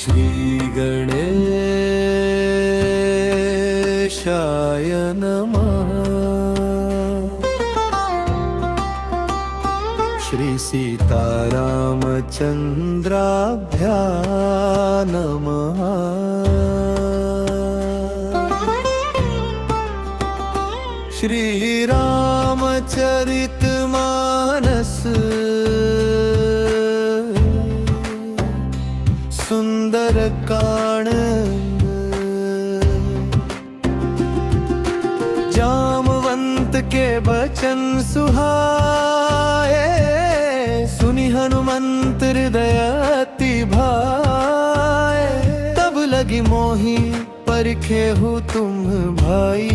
श्री गणेशाय नमः। श्री सीतारामचन्द्राभ्यां नमः। श्री रामचरितमानस सुंदर कांड। जामवंत के बचन सुहाए, सुनि हनुमंत हृदय अति भाए। तब लगी मोही परखे हो तुम भाई,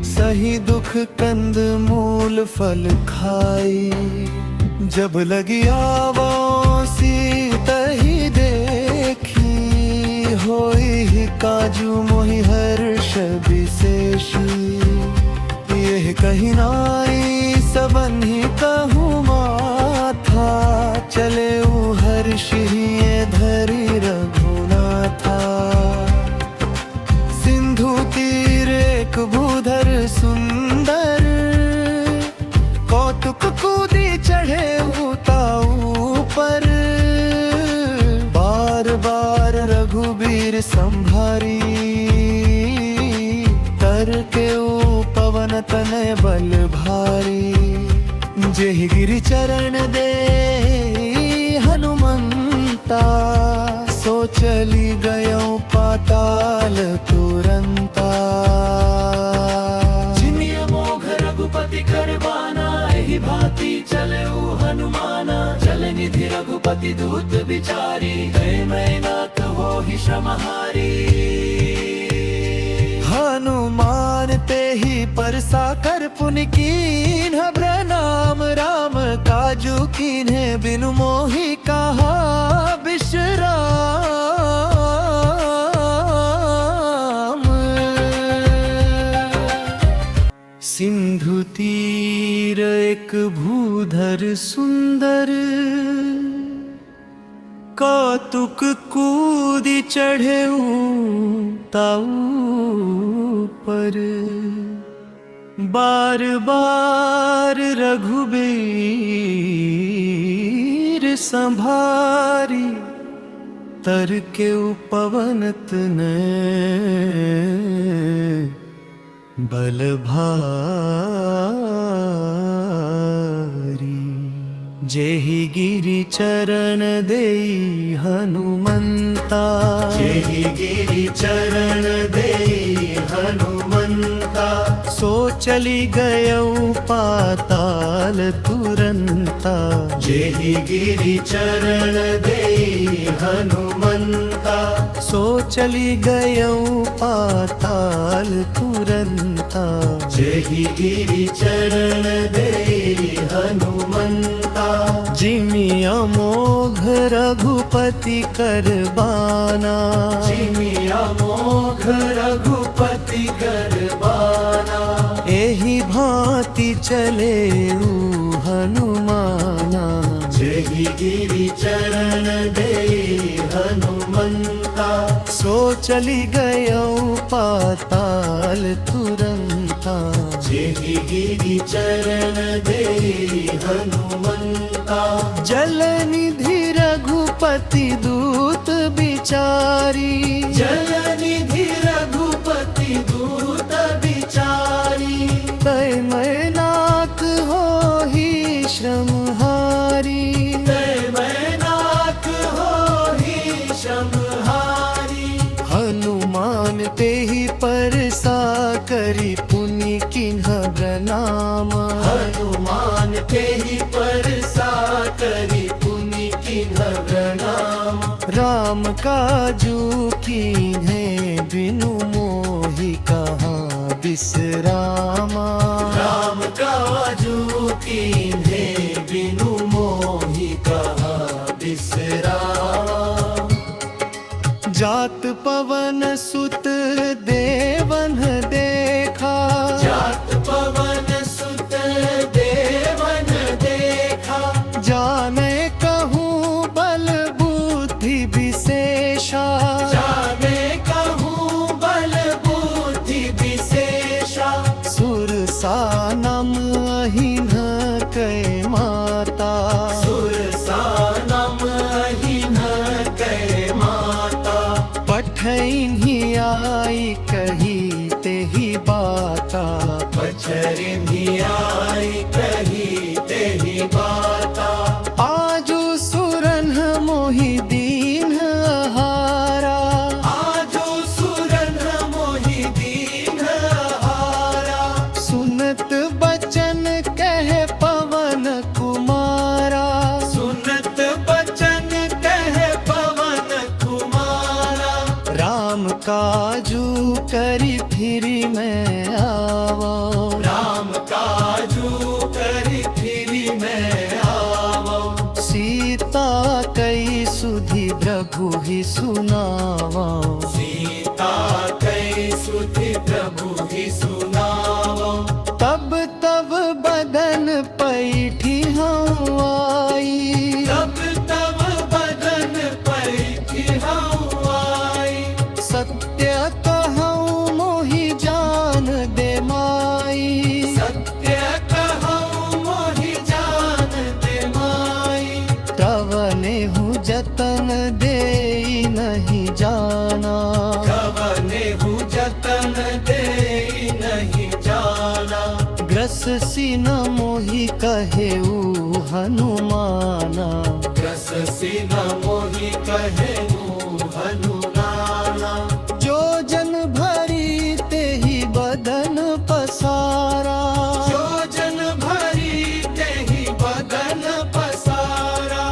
सही दुख कंद मूल फल खाई। जब लगी आवो सीतहि देखी, होई ही काजू मोहि हर्ष विशेषी। यह कही नाई सबन ही कहूँ माथा, चले हर्ष ही धरि रघुनाथा। सिंधु तीर एक भूधर सुंदर, कौतुक कूदी चढ़े उताऊ पर। बार बार रघुबीर संभारी, तर के पवन तनय बल भारी। जेहि गिरि चरण दे हनुमंता, सो चली गयो पाताल तुरंता। जिन्हिय मोघ रघुपति कर बाना, एहि भांति चले हनुमाना। जल निधि रघुपति दूत बिचारी, गए मैनाक हो ही श्रमहारी। हनुमान ते ही परसा कर पुनि कीन्ह प्रणाम। राम काजू कीन्हे बिनु मोहि कहा विश्राम। सिंधु तीर एक भूधर सुंदर, कौतुक कूदी चढ़े ताऊ पर। बार बार रघुबीर संभारी, तर के पवन तनय बल भारी। जेहि गिरि चरण देई हनुमंता, जेहि गिरि चरण देई हनुमंता। सो चली गयो पाताल तुरंता। जेहि गिरि चरण देई हनुमंता, सो चली गयो पाताल तुरंता। जेहि गिरि चरण देई हनुमंता। जिमि अमोघ रघुपति कर बाना, जिमि अमोघ रघुपति कर बाना। एहि भांति चले हनुमाना। जेहि गिरि चरण देई हनुमंता, सो चली गयो पाताल तुरंता। जेहि गिरि चरण देई हनुमंता। जल निधि रघुपति दूत बिचारी, जल निधि रघुपति दूत बिचारी। तय मैनाक हो ही श्रमहारी, तय मैनाक हो ही श्रमहारी। हनुमान ते ही परसा करी पुनि किन्ह प्रणाम। हनुमान ते ही परसा करी पुनि किन्ह प्रणाम। राम काजू कीन्हे बिनु मोहि कहाँ विश्रामा। राम काजू कीन्हे बिनु मोहि कहाँ विश्राम। जात पवन सुत देवन देखा, जात पवन सुत देवन देखा। जाने कहूँ बल बुद्धि प्रभु ही सुनावा। सीता कई सुधि प्रभु ही सुनावा। तब तब बदन पैठी हम आई, तब तब बदन पैठी हम आई। सत्य कहूँ मोहि जान दे माई, सत्य कहूँ मोहि जान दे माई। तवने हूँ जतन दे नहीं जाना, कवने हूँ जतन दे नहीं जाना। ग्रस सिन मोहि कहेऊ हनुमाना, ग्रस सिन मोहि कहेऊ हनुमाना। जो जन भरी ते ही बदन पसारा, जो जन भरी तेहि बदन पसारा।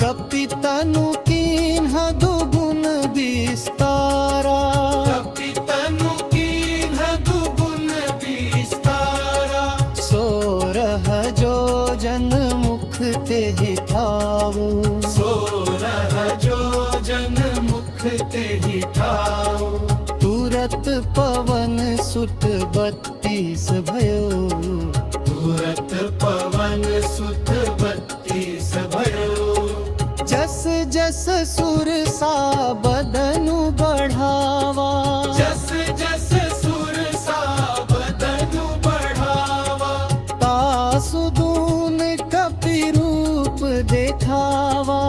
कपि तनु कीन्ह दुगुन विस्तारा, कपि तनु कीन्ह दुगुन विस्तारा। सोरह जो जन मुख ते ही ठाऊ, सोरह जो जन मुख तेहि ठाऊ। तुरत पवन सुत 32 भयो, तुरत पवन सुत 32 भयो। जस जस सुर सा बदनु बढ़ावा, जस जस सुर सा बदनु बढ़ावा। तासु दून कपि रूप देखावा,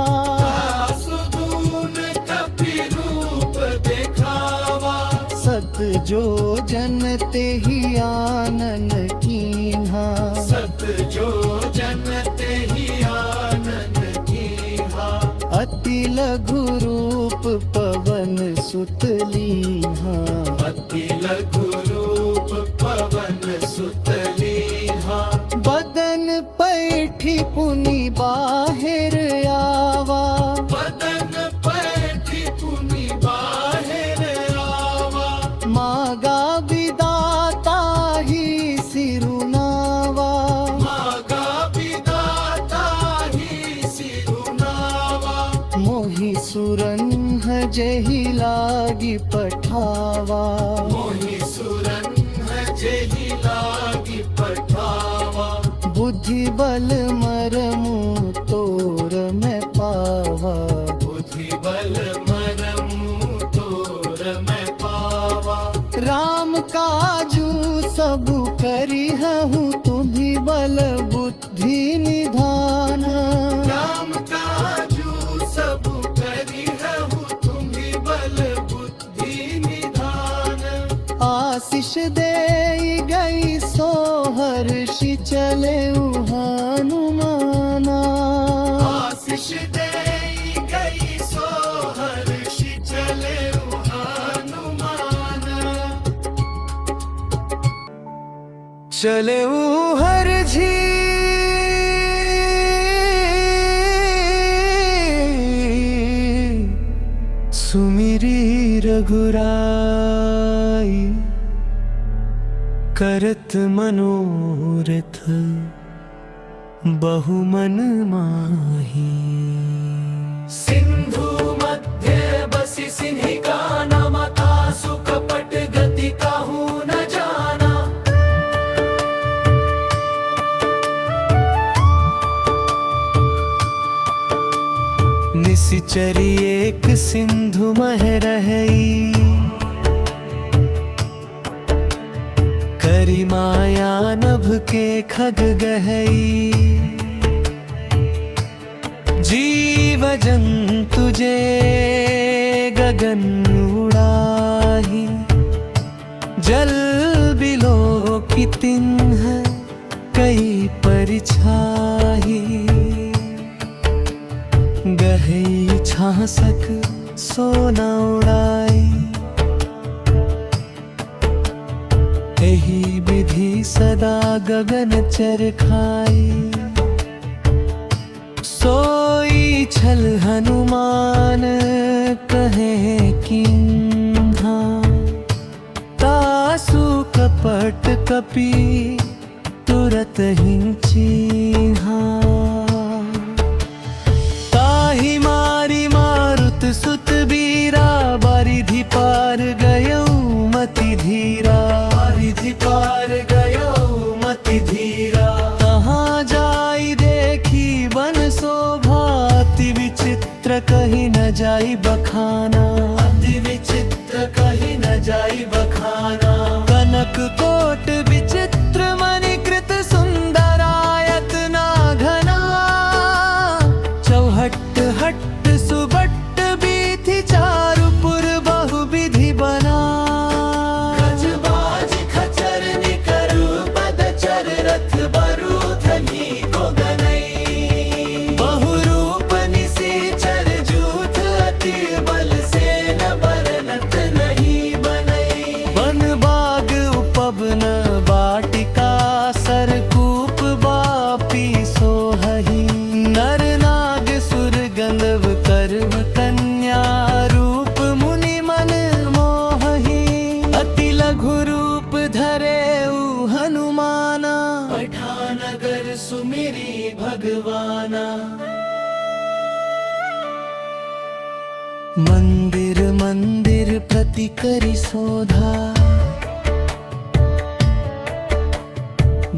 सुदून कपि रूप देखावा। सत जो जन ते ही आनन कीन्हा, सत जो जन तेहि आनंद कीन्हा। अति लघु रूप पवन सुत लीन्हा, अति लघु रूप पवन सुत लीन्हा। बदन पैठी पुनि बाहिर आवा, बदन पैठी पुनि बाहिर आवा। मागा विदाता ही सिरुनावा, मागा विदाता ही सिरुनावा। मोहि सुरन्ह जहि लागी पठावा, मोहि सुरन्ह जेहि लागी पठावा। बुद्धि बल मरमु तोर मैं पावा, बुद्धि बल मरमु तोर मैं पावा। राम काजू सब करिहूँ तुम्हि बल बुद्धि निधान, राम काजू सब करिहु तुम्हि बल बुद्धि निधान। आशीष दे गई सो हर्षि चले हनुमाना, आशीष दे गई सो हर्षि चले हनुमान। चले हर झी सुमिरी रघुराई, करत मनोरथ बहु मन माही। सिंधु मध्य बसि सिंहिका नमता। सुकपट गति काहू न जाना। निशिचरी एक सिंधु मह रहई, करी माया नभ के खग गहई। जीव जंतु जे गगन उड़ाही, जल बिलो की तिन्ह कई परिछाही। गहई छासक सोना उड़ाई, एही विधि सदा गगन चरखाई। सोई छल हनुमान कहे किन्हा, तासु कपट कपि तुरत ही चीन्हा। ताहि मारी मारुत सुत विचित्र कहीं न जाई बखाना, अति विचित्र कहीं न जाई बखाना। कनक कोट विचित्र मणिकृत सुंदरायत ना घना, चौहट हट्ट सुबट्ट बीथि चारुपुर बहुविधि बना। गजबाज खचर निकर पदचर रथ बरु धनी को गनई। बहुरूप निशाचर जूथ अति बल से न बरनत नहीं बनई। वन बाग उपवन वाटिका सरकूप बापी सोहही, नर नाग सुर गंधर्व करव कन्या रूप मुनि मन मोहही। अति लघु रूप धरे उ हनुमाना, पठानगर सुमिरी भगवाना। मंदिर मंदिर प्रति करी शोधा,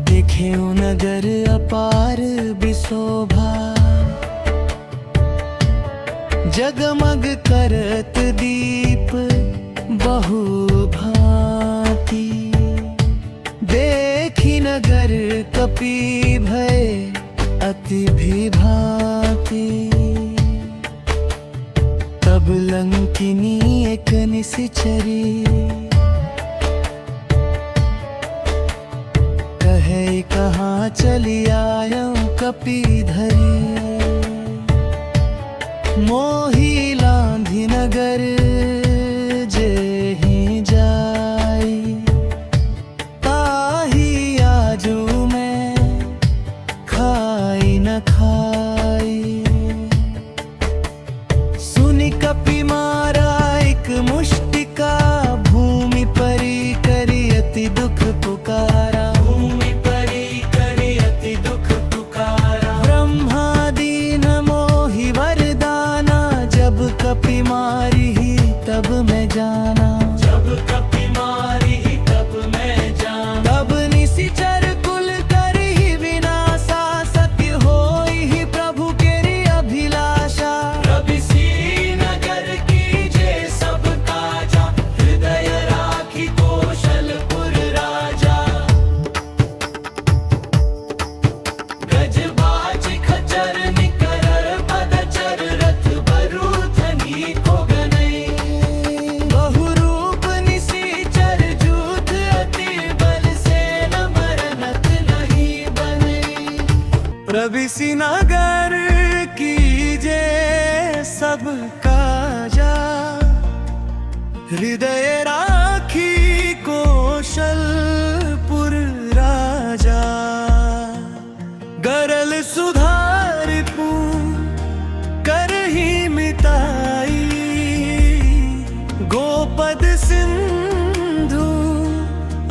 देखे उ नगर अपार विशोभा। जगमग करत दीप बहु भांति, देखी नगर कपि भय अति भी भांति। तब लंकिनी एक निशिचरी, कहे कहाँ चली आयो कपि धरी। मोही लांधी नगर जेहि जाई, ताही आजू मैं खाई न खाई। सुनि कपि मारा एक मुष्टिका, भूमि परी करी अति दुख पुकारा। भूमि परी करी अति दुख पुकारा। ब्रह्मादि न मोहि वरदाना, जब कपि मारी ही तब मैं जाना। जब कपि मारी ही तब मैं जाना। तब निशिचर कुल करी ही विनाशा, सत्य होई ही प्रभु केरी अभिलाषा। रवि सी नगर की जे सब काजा, हृदय राखी कौशलपुर राजा। गजबाज खचर निकर पदचर रथ बरु धनी को गनई। बहुरूप निशिचर जूथ अति बल से न मरनत नहीं बनी। प्रविसी नगर कीजे सब काजा, हृदय राखी कौशलपुर राजा। गरल सुधार पू करही मिताई, गोपद सिंधु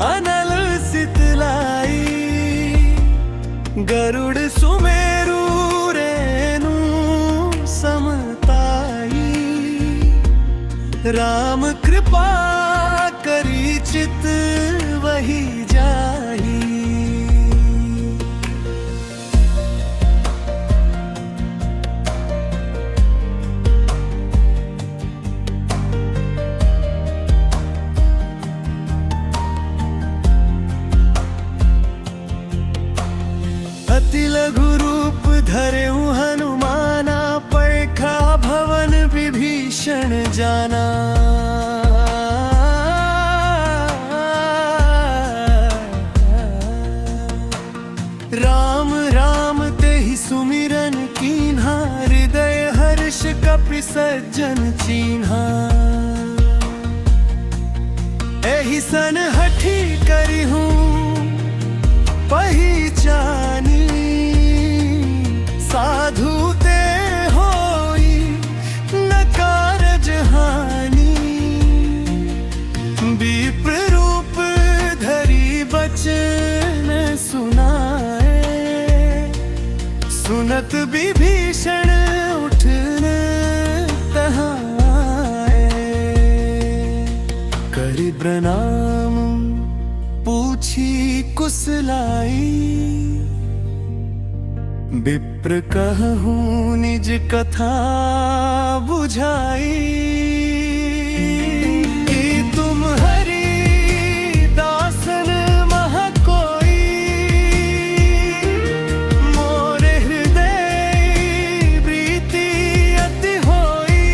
अनल सितलाई। गरुड़ सुमेरु रेणु समताई, राम कृपा करी चित वही जाई। अति लघु रूप धरे उ हनुमाना, पैखा भवन विभीषण जाना। राम राम तेहि सुमिरन कीन्हा, हृदय हर्ष कपि सज्जन चीन्हा। एहि सन हठी करी हूँ पहचानी, साधु ते होई न कारज हानि। विप्र रूप धरी बचन सुनाए, सुनत विभीषण उठन तहाँ आए। करि प्रणाम पूछी कुशलाई, विप्र कहूँ निज कथा बुझाई कि तुम हरि दासन मह कोई मोरे हृदय प्रीति अति होई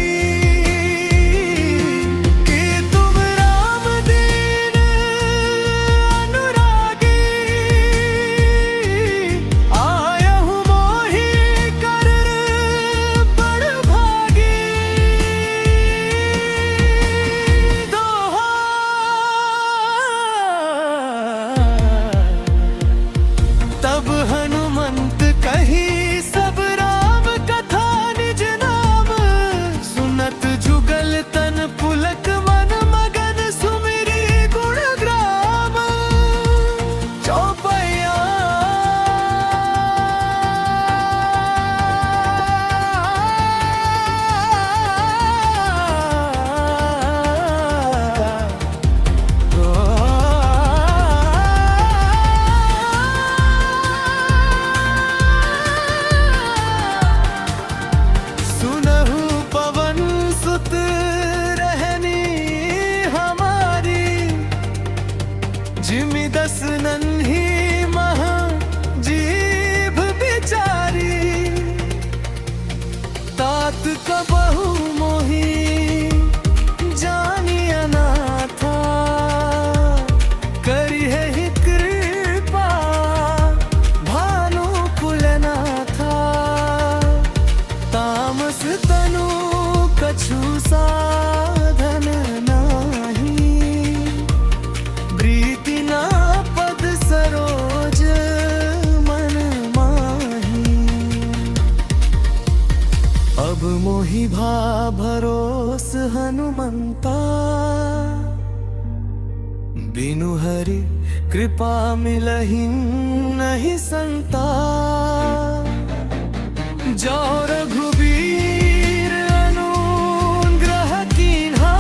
कि तुम राम दीन अनुरागी आयहु मोहि कर बड़ भागी दोहा। तब हनुमंत कही सब राम कथा निज नाम सुनत जुगल तन पुलक मन मगन सुमिरी गुण ग्राम चौपैया सुनहु पवन सुत रहनी हमारी जिमि दस नन्ही मह जीभ बिचारी तात कबहु मोहि जानिया ना था करिहे कृपा भानु कुलना था तामस तनु कछु साधन नाही प्रीति ना पद सरोज मन माही अब मोहि भा भरोस हनुमंता बिनु हरि कृपा मिलहि नहीं संता जो रघुबीर अनुग्रह कीन्हा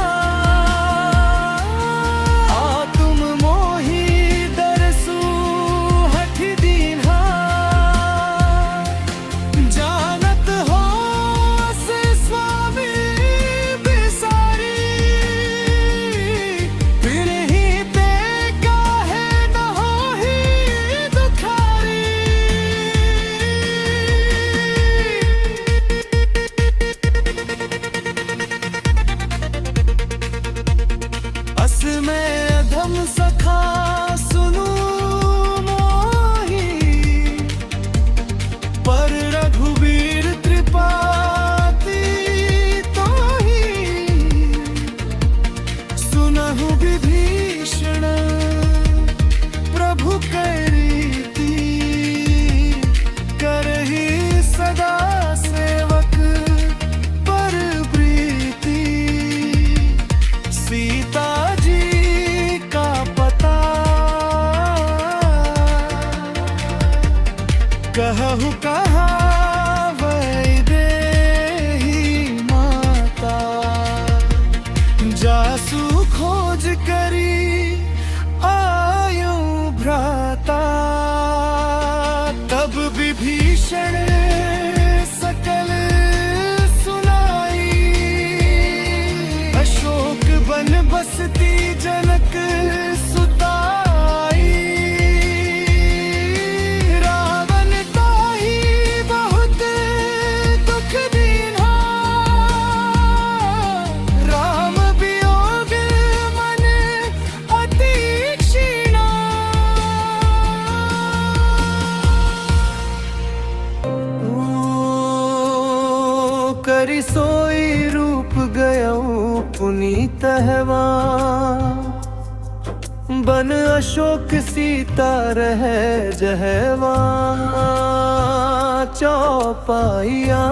आ तुम मोहि दरसु हठि दीन्हा जानत हो से स्वामी बिसारी फिरहि ते काहे न होहि दुखारी। अस में अधम सखा सुनु मोहि पर रघुबीर त्रिपाती तोहि सुनहु विभीषण प्रभु कैरीति करहि सदा सेवक पर प्रीति सीता जी का पता कहु कहा वैदेही माता जासु खोज करी आयु भ्राता तब विभीषण सकल सुनाई अशोक बन बसती जनक सुताई रावण ताहि बहुत दुख दीन्हा राम वियोग मन अति क्षीणा। करि सोई रूप गयऊ पुनीत हवा बन अशोक सीता रह जहवा चौपाइया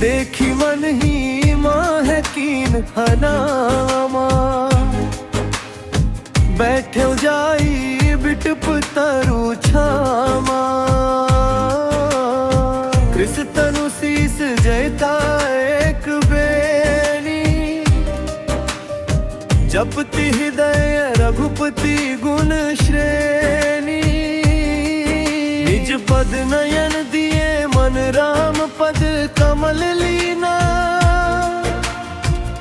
देखी मन ही माह कीन हनामा बैठे जाई बिटप तरु छामा कृष तनु शीस जयता एक बेनी जपति हृदय रघुपति गुण श्रेणी। पद नयन दिए मन राम पद कमल लीना।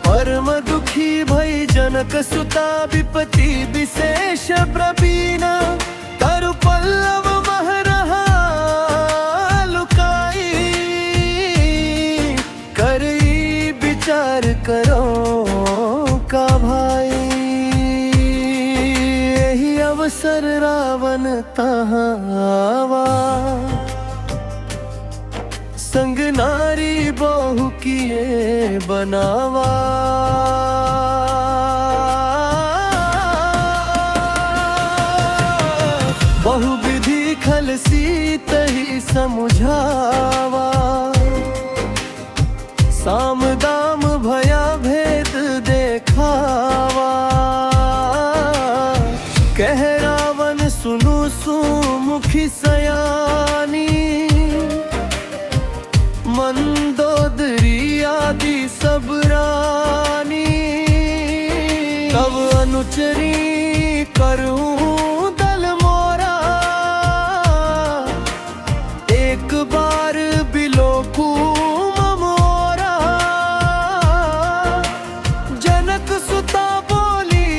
परम दुखी भई जनक सुता विपति विशेष प्रवीणा। तरु पल्लव मह रहा लुकाई, करई विचार करो का भाई। यही अवसर रावण तहाँ आवा, संग नारी बहु किए बनावा। बहु विधि खल सीत ही समुझावा। साम दाम भया भेद देखावा। कह रावण सुनु सुमुखी सयानी। मंदोदरी आदि सब रानी। तब अनुचरी करूं दल मोरा। एक बार बिलोकू ममोरा। जनक सुता बोली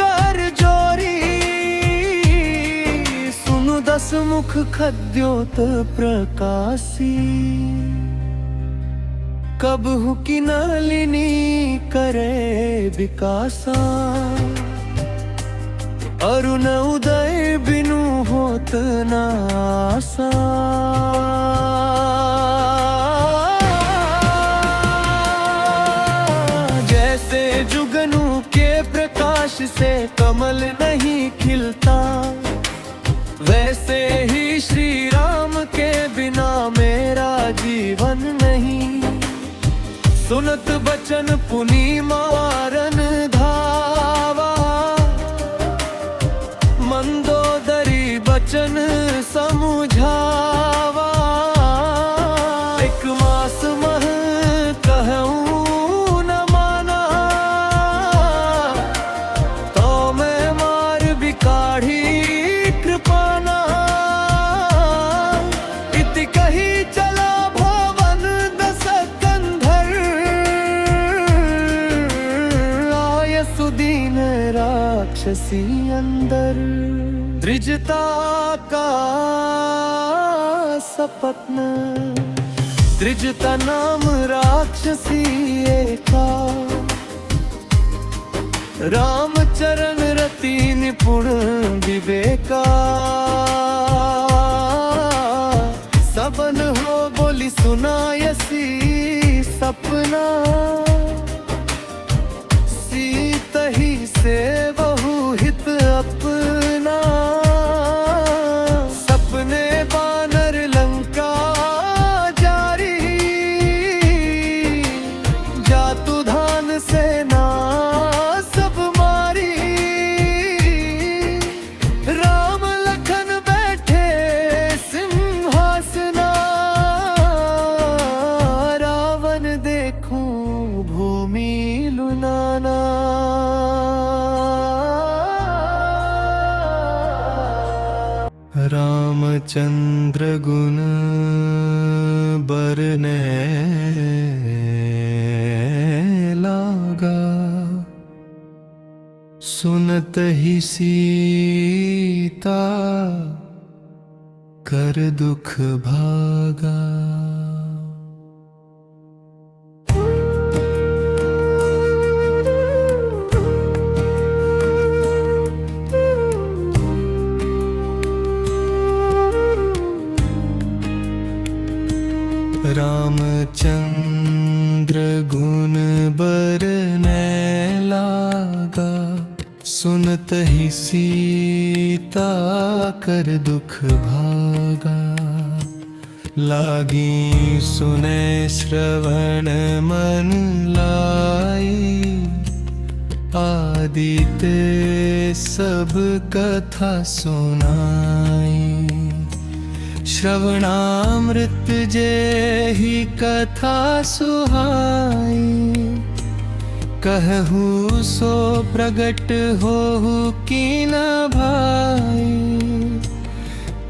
कर जोरी। सुनु दस मुख खद्योत प्रकाशी। कबहु की नलिनी करे विकासा। अरुण उदय बिनु होत न आसा। जैसे जुगनू के प्रकाश से कमल नहीं खिलता, वैसे ही श्री राम के बिना मेरा जीवन नहीं। सुनत बचन पुनि मारन धावा। मंदोदरी बचन समुझावा। एक मास मह कहूं न माना। तो मैं मार बिकाढ़ी कृपाना। इति कही चला भवन दस कंधर। आय सुदीन राक्षसी अंदर। द्विजता का सपत्न। द्विजता नाम राक्षसी एका। रामचरण रति निपुण विवेका। सबन हो बोली सुनायसी सपना। सीत ही से बहु हित अपना। सपने बानर लंका जारी। जातु धान सेना सब मारी। राम लखन बैठे सिंहासना। रावण देखूं भूमि लुनाना। रामचंद्र गुण बरने लागा। सुनत ही सीता कर दुख भागा। रामचंद्र गुण बरने लागा। सुनत ही सीता कर दुख भागा। लागी सुने श्रवण मन लाई। आदित्य सब कथा सुनाई। श्रवणामृत जे ही कथा सुहाई। कहू सो प्रगट होहु कीन भाई।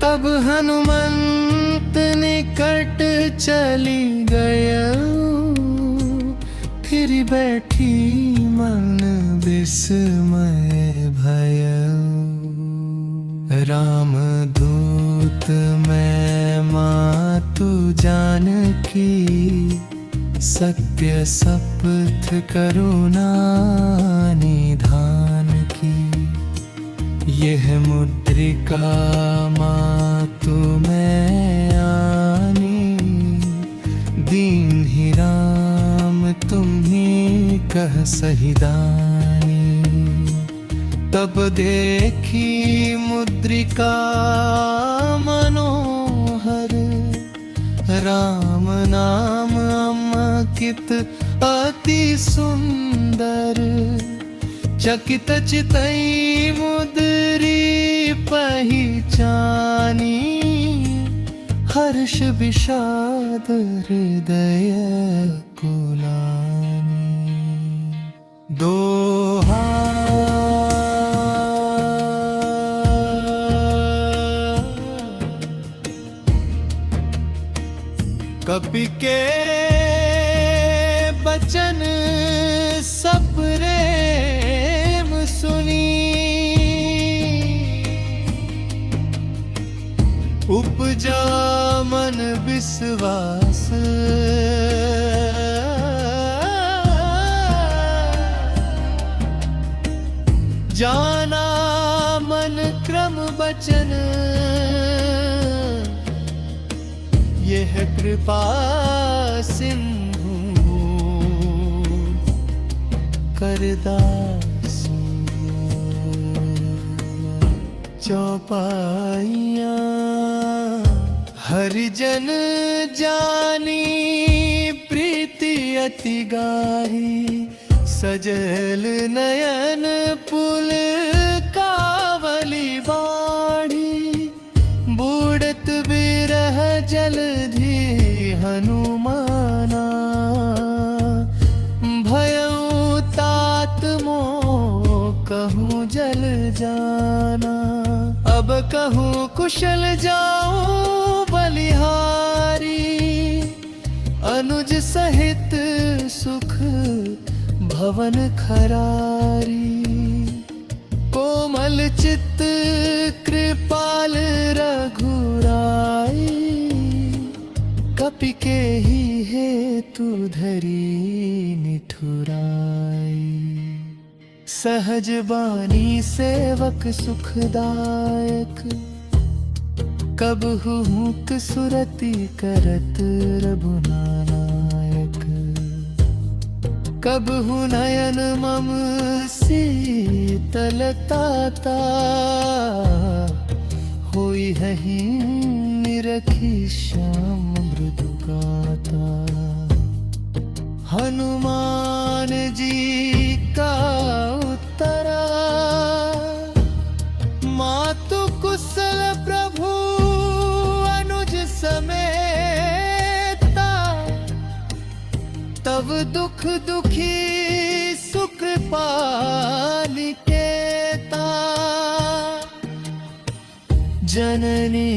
तब तब हनुमंत निकट चली गया, फिर बैठी मन विस्मय भय। राम दूत मैं मातु जानकी, सत्य शपथ करुणा निधान की। यह मुद्रिका मातु मैं आनी, दीन ही राम तुम्ही कह सही दानी। तब देखी मुद्रिका मनोहर, राम नाम अंकित अति सुंदर। चकित चितई मुद्री पहचानी, हर्ष विषाद हृदय कुलानी। दोहा कपि के बचन सब प्रेम सुनी, उपजा मन विश्वास। जाना मन क्रम बचन, यह कृपा सिंधु करदास। चौपाइया हरिजन जानी, प्रीति अति गाही। सजल नयन पुल कावली बाढ़ी, बूढ़त बिरह जलधि हनुमाना। भयउ तात मोह कहूँ जल जाना, अब कहूँ कुशल जाऊं बलिहारी। अनुज सहित सुख भवन खरारी, कोमल चित्त कृपाल रघुराई। कपि के ही हेतु धरी निठुराई, सहज बानी सेवक सुखदायक। कबहु हुक सुरति करत रघुनायक, कबहु नयन मम शीतलताता। होई हहि निरखी श्याम मृदु गाता। हनुमान जी का उत्तरा, मातु कुशल प्रभु अनुज समेता। तब दुख दुखी सुख पालिकेता। जननी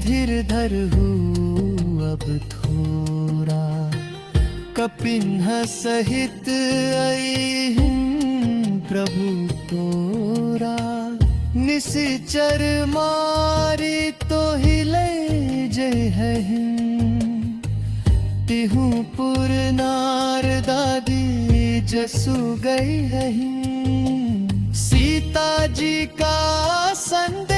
धीर धरहु अब थोड़ा, कपिन्ह सहित आई प्रभु तोरा। निशिचर मारी तो हिले जय है, तिहु पुर नार दादी जसु गई है। सीता जी का संदेश,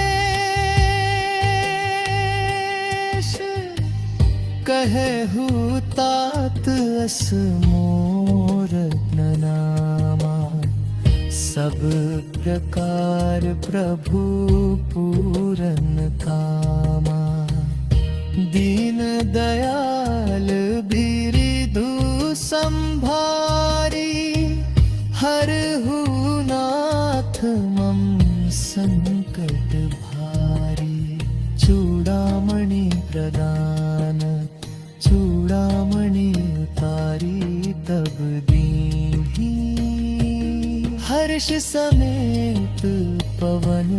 कहे हु तात अस मोर नामा। सब प्रकार प्रभु पूरन कामा। दीन दयाल बिरिधु संभारी। हरहु नाथ मम संकट भारी। चूड़ामणि प्रदान चूड़ामणि उतारी तब दीन्ही। हर्ष समेत पवन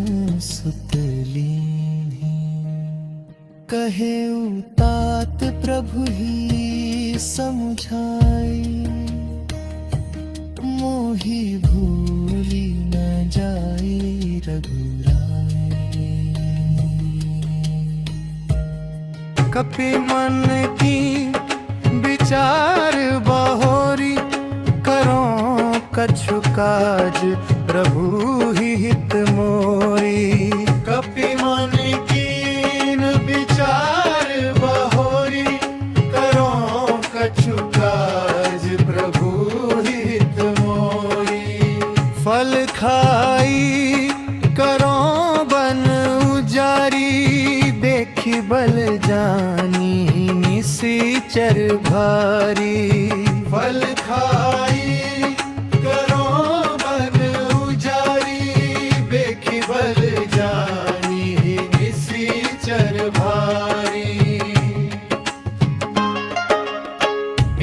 सुत लीन्ही। कहे तात प्रभु ही समुझाई, मोहि भूली न जाए रघुराई। कपि मन की विचार बहोरी, करो कछु काज प्रभु ही हित मोरी। कपि मन कीन विचार बहोरी, करो कछु काज प्रभु ही हित मोरी। फल खाई करो बन उजारी, देखी बल जानी निसीचर भारी। फल खाई करो बन उजारी, देखी बल जानी निसीचर भारी।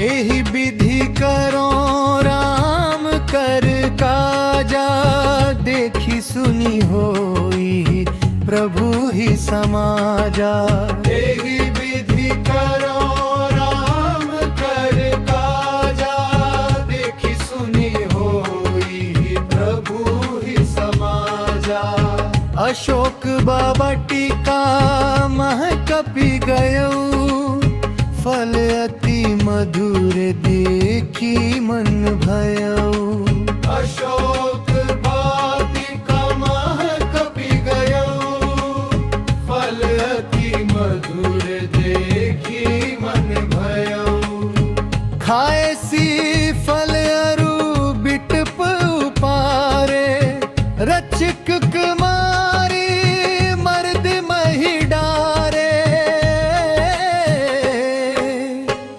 एहि विधि करो राम कर काजा, देखी सुनी होई प्रभु ही समाजा। एहि विधि करो राम कर काजा, देखी सुनी होई प्रभु ही समाजा। अशोक बाबटिका मह कपि गयऊ, फल अति मधुर देखी मन भयऊ। अशोक बाटिका मह कपि गयऊ, फल अति मधुर देखी मन भयऊ। खाए सी फल अरु बिटप उपारे, रचक कुमारी मर्द मही डारे।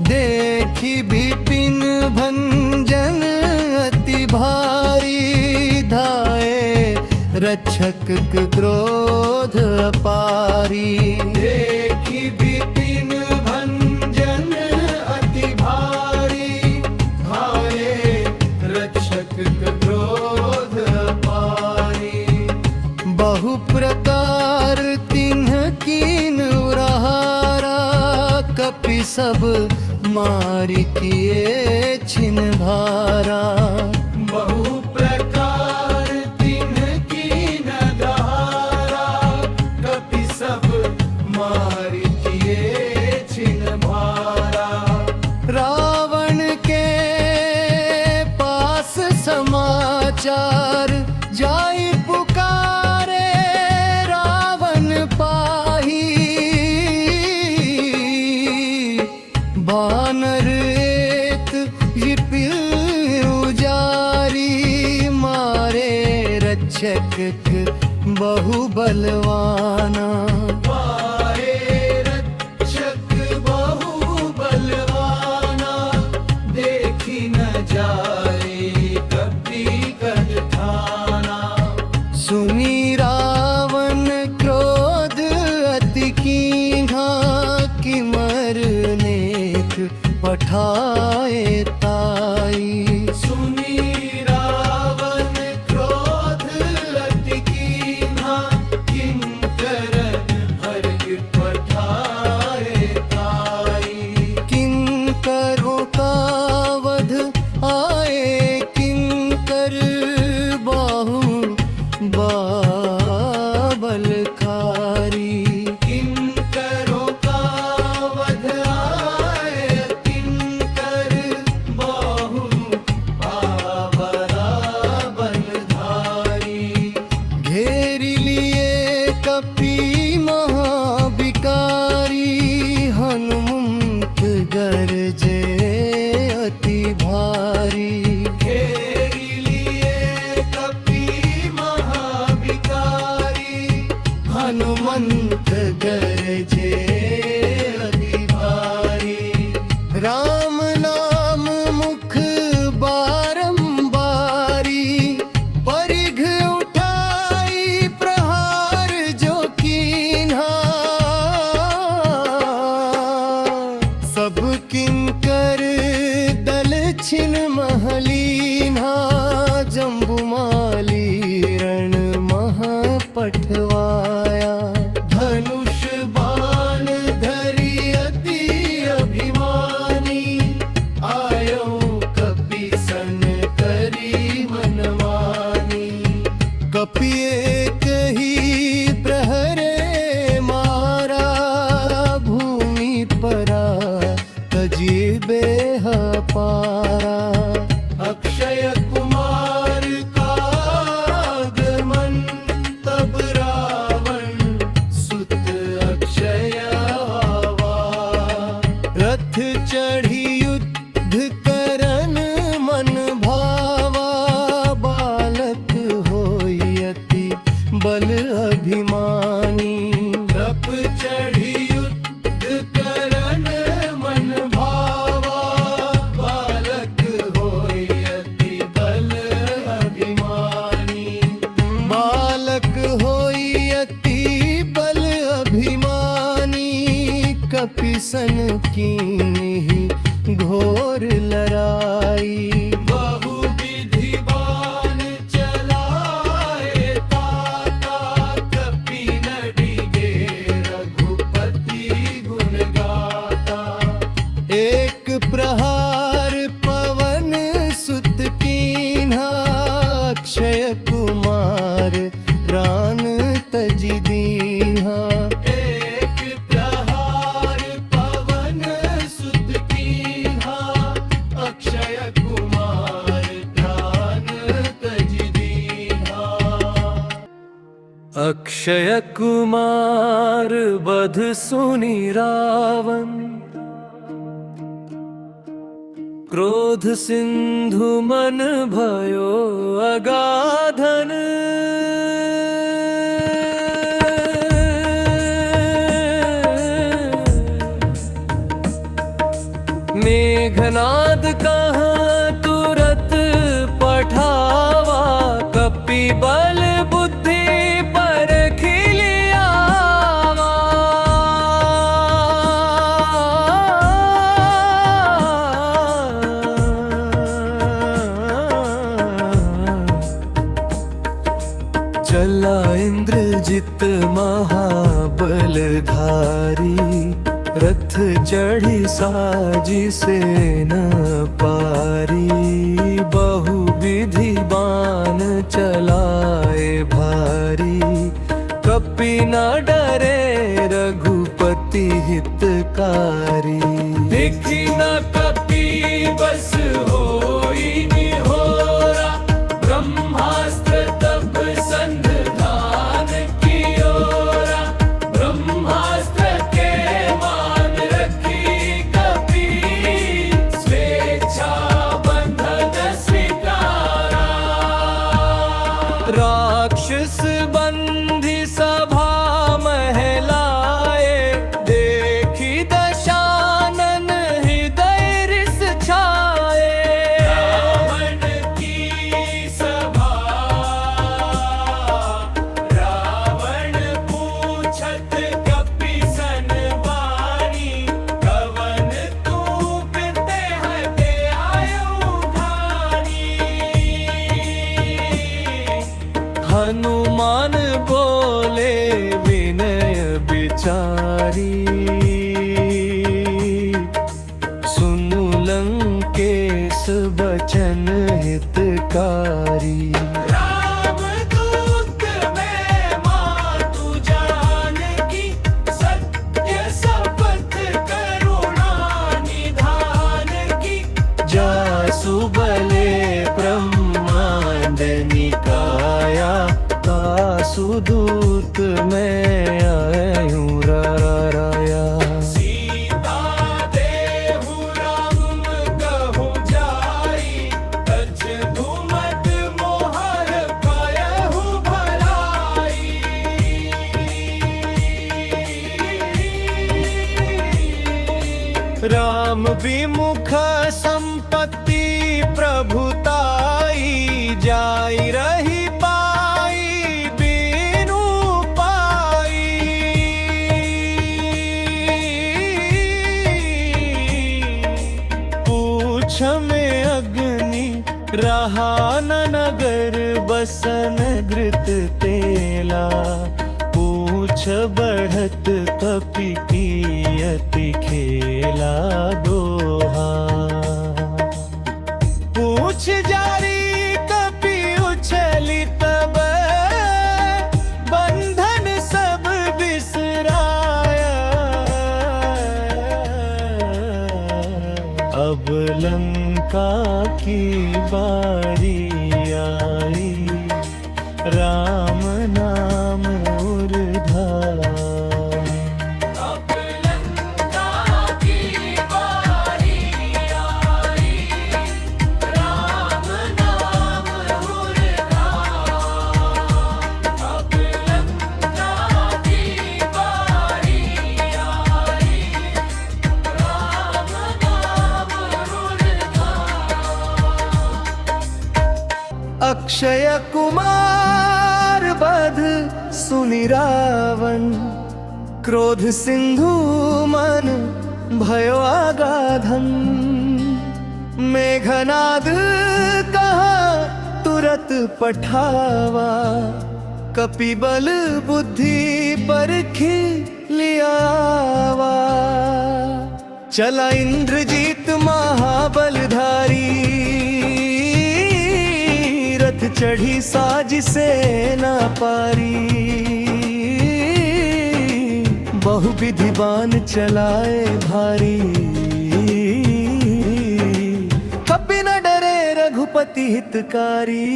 देखी विपिन भंजन अति भारी, धाये रक्षक क्रोध अपारी। देखी विपिन भंजन अति भारी, धाये रक्षक क्रोध अपारी। बहु प्रकार तिन्ह कीन उरहारा, कपि सब मारि किए छिन भारा। बहु प्रकार तिन्ह कीन दहारा, कपि सब मारि किए छिन भारा। रावण के पास समाचार, जाई पुकारे रावण पाही। बानर एक विपिन उजारी, मारे रक्षक बहु बलवाना। मारे रक्षक बहु बलवाना, देखी न जाए कपि कद ठाना। सुनी रावण क्रोध अति कीन्हा, कि मर नेक पठाए ताई। सुनी रावण क्रोध अति कीन्हा, किंकर हर्ष पठाए ताई। किंकरों का वध आए किंकर, बाहु बाबलकारी। किंकरों का वध आए किंकर, बाहु बलधारी। घेरी लिए कपि महाविकारी, हनुमंत गरजे अति भारी। घेरी लिए कपि महाविकारी, हनुमंत गरजे अति भारी। राम नाम मुख बारंबारी, परिघ उठाई प्रहार जो कीन्हा। सब किंकर दल छिन महलीना, जम्बुमाली रण महा पठवाया। धनुष बाण अभिमानी। तप चढ़ी युद्ध करन मन भावा, बालक होई अति बल अभिमानी। बालक होई अति बल अभिमानी, कपिसन कीन्ही घोर लड़ाई। बहुविधि बाण चलाए ताता, कपि न डिगे रघुपति गुण गाता। एक प्रहार पवन सुत कीन्हा, अक्षय कुमार प्राण तजि दीन्हा। एक प्रहार पवन सुत कीन्हा, अक्षय कुमार प्राण तजि दीन्हा। अक्षय कुमार बध सुनि रावण, क्रोध सिंधु मन भयो अगाधन। मेघनाद कहाँ तुरत पठावा, कपि बल बुद्धि पर खिलियावा। चला इंद्रजित महाबलधारी, रथ चढ़ी साजी सेन पारी। बहुविधि बाण चलाए भारी, कपि न डरे रघुपति हितकारी। दिखि न कपि बस होई निहोरा, ब्रह्मास्त्र तब संधान कियोरा। ब्रह्मास्त्र के मान रखी कपि, स्वेच्छा बंधन स्वीकारा। राक्षस बंधी सभा महलाए, देखी दशानन हृदय रिस छाए। रावण की सभा, रावण पूछत कपिसन वाणी। कवन तू बिते हटे आयो ठानी। हनुमान बोले विनय बिचारी, सुनु लंकेश बचन हितकारी। रामदूत मैं मातु जानकी, सत्य शपथ करुणा निधान की। जासु बले ब्रह्मांड निकाया, तासु दूत मैं आयूं राया। सीता देहु राम कहु जाई, तज धुमत मोहर कयहु भलाई। राम विमुख संपत्ति प्रभुताई, जाई रही पाई बीनु पाई। पूछ में अग्नि रहा न नगर, बसन घृत तेला। पूछ बढ़त कपि की अति खेला दोहा। पूछ जारी कपि उछली तब, बंधन सब बिसराया। अब लंका की बारी आई, राम नाम उर्धाई। अब लंका की बारी आई, राम नाम उर्धाई। अब लंका अक्षय कुमार बध सुनि रावण, क्रोध सिंधु मन भयो आगाधन। मेघनाद कहा तुरत पठावा, कपिबल बुद्धि परखि लियावा। चला इंद्रजीत महाबलधारी, रथ चढ़ी साज सेना पारी। बहुविधि बाण चलाए भारी, कपि न डरे रघुपति हितकारी।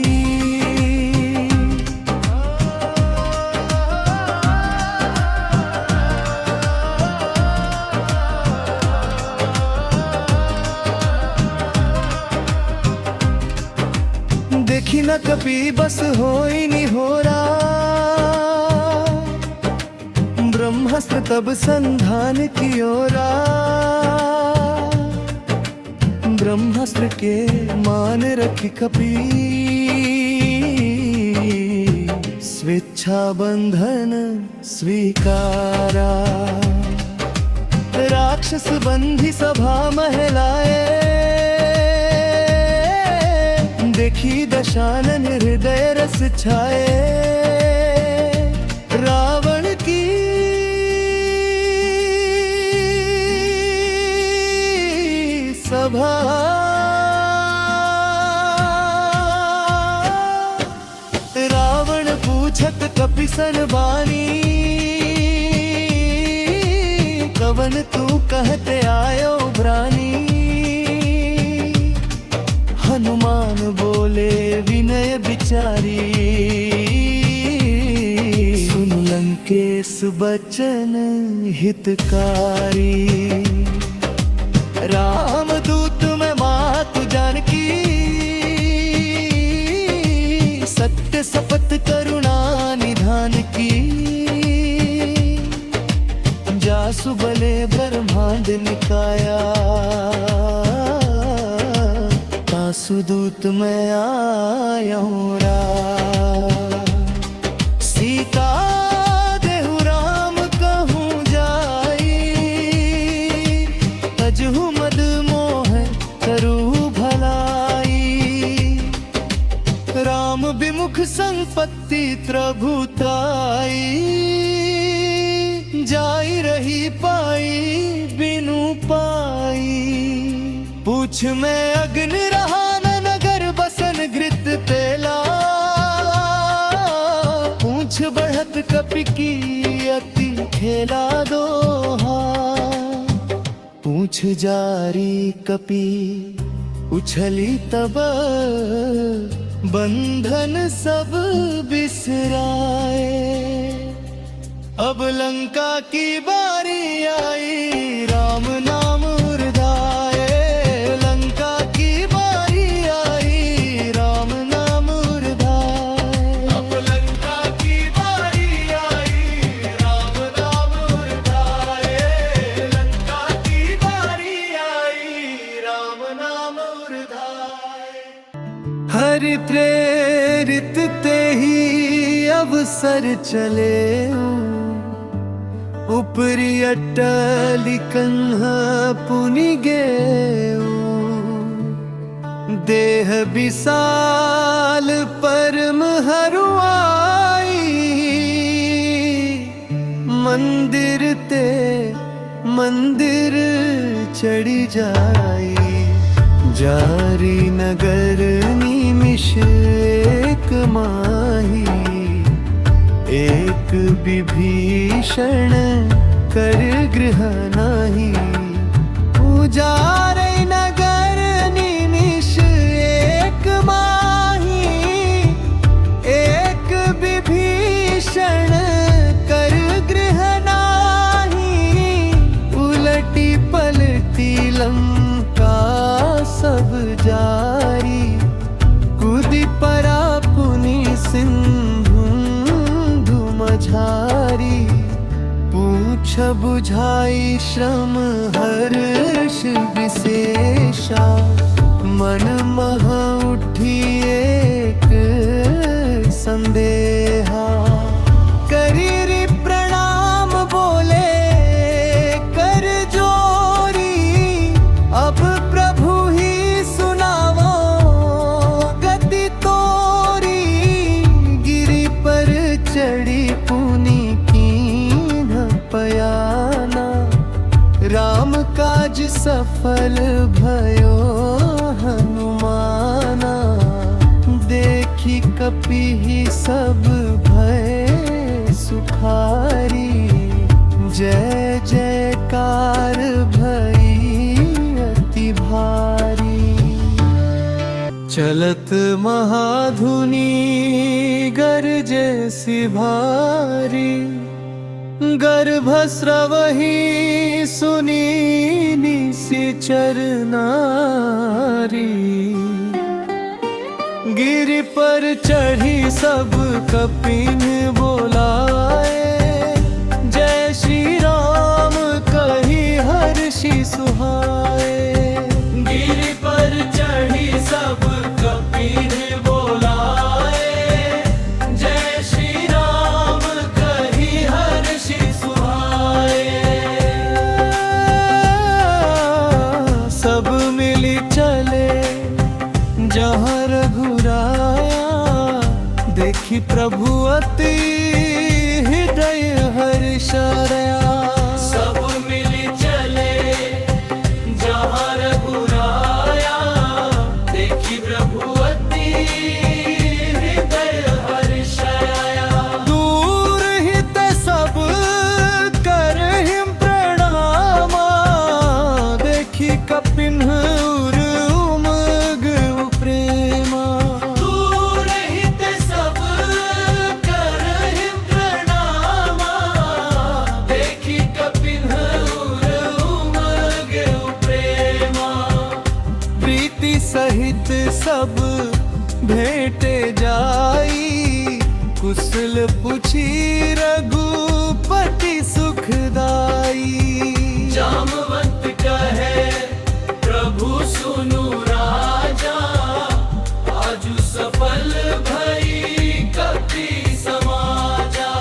देखी न कपि बस होई निहोरा, ब्रह्मास्त्र तब संधान की ओरा। ब्रह्मास्त्र के मान रखी कपि, स्वेच्छा बंधन स्वीकारा। राक्षस बंधी सभा महलाए, देखी दशानन हृदय रस छाए। रावण की सभा रावण पूछत कपि सन बानी, कवन तू कहते आयो भ्रानी। हनुमान बोले विनय बिचारी, सुन लंकेश बचन हितकारी। राम दूत में मातु जानकी, सत्य शपथ करुणा निधान की। जासु बले ब्रह्मांड निकाया, सुदूत में आयऊँ सीता देहु राम कहूँ जाई। तजहु मद मोह करू भलाई, राम विमुख संपत्ति त्रभुताई। जाई रही पाई बिनु पाई, पूछ में अग्नि रहा नगर बसन घृत तेला। पूछ बढ़त कपि की अति खेला दोहा। पूछ जारी कपि उछली तब, बंधन सब बिसराए। अब लंका की बारी आई, राम नाम उर्धाए। लंका की बारी आई, राम नाम उर्धाए। अब लंका की बारी आई, राम नाम उर्धाए। लंका की बारी आई, राम नाम उर्धाए। हरि प्रेरित ते ही अवसर चले, उपरि अट्टलिकन पुनि गेऊ। देह विशाल परम हरुआई, मंदिर ते मंदिर चढ़ी जाई। जारी नगर निमिष एक माही, एक विभीषण कर गृह नाही। उजारे नगर निमिष एक माही, एक विभीषण कर गृह नाही। उलटी पलटी लंका सब जारी, कूदी परा पुनि सिंधु मझारी। पूछ बुझाई श्रम हर्ष विशेषा, मन मह उठी एक संदेहा। करी प्रणाम बोले कर जोरी, अब प्रभु ही सुनावो गति तोरी। गिरी पर चढ़ी पुनि कीन्ह पयाना, राम काज सफल भयो हनुमाना। देखी कपिहि सब भय सुखारी, जय जयकार भई अति भारी। चलत महाधुनि गरजे सी भारी, गर्भस्रवहि सुनी निशिचर नारी। गिरि पर चढ़ी सब कपिन बोलाए, जय श्री राम कही हर्षि सुहाए। गिरि पर चढ़ी सब कपिन बोलाए, जय श्री राम कही हर्षि सुहाए। सब मिली चले जहाँ रघुराया, देखी प्रभु अति हृदय हर्षाया। सब मिली चले जहाँ रघुराया, देखी प्रभु अति हृदय हर्षाया। दूर हित सब करहिं प्रणामा, देखी कपिन सहित सब भेंटे जाई। कुशल पुछी रघुपति सुखदाई। जामवंत कहे प्रभु सुनु राजा, आजु सफल भई कपि समाजा।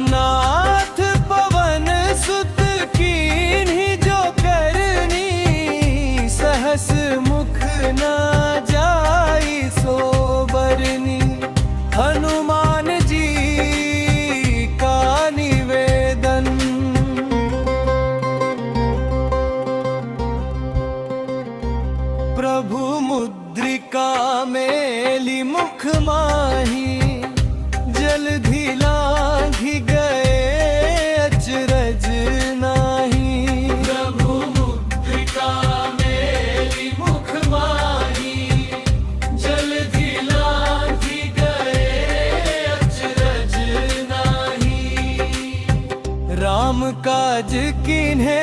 नाथ पवन सुत कीन्ही जो करनी, सहस मुख न जाई सो बरनी। हनुमान जी का निवेदन, प्रभु मुद्रिका मेली मुख माही। जलधि लांघि गए अचरज नाही। प्रभु मुद्रिका मेली मुख माही, जलधि लांघि गए अचरज नाही। राम काज किन्हे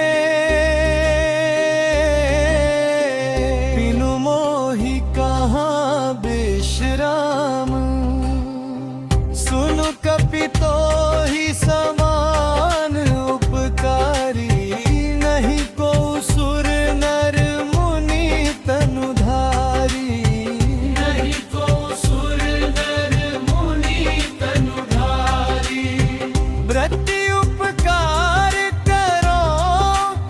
बिनु मोहि कहाँ विश्राम। सुनु कपि तोहि समान उपकारी, नहीं को सुर नर मुनि तनुधारी। नहीं को सुर नर मुनि तनुधारी। व्रति उपकार करो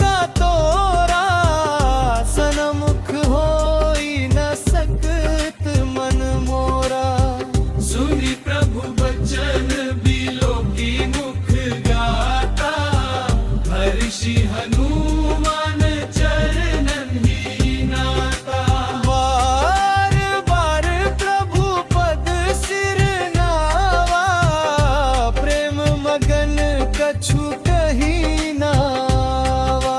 का तोरा, सनमुख होई न सकत मन मोरा। सुनि प्रभु बचन बिलोकी मुख गाता, हर्षि हनुमान चरणन ही नाता। बार बार प्रभु पद सिर नावा, प्रेम मगन कछु कही नावा।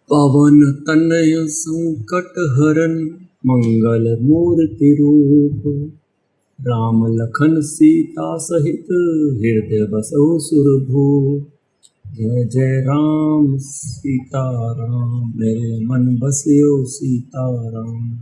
पवन तनय संकट हरन, मंगल मूर्ति रूप। राम लखन सीता सहित, हृदय बसहु सुरभूप। जय जय राम सीता राम, मेरे मन बसियो सीता राम।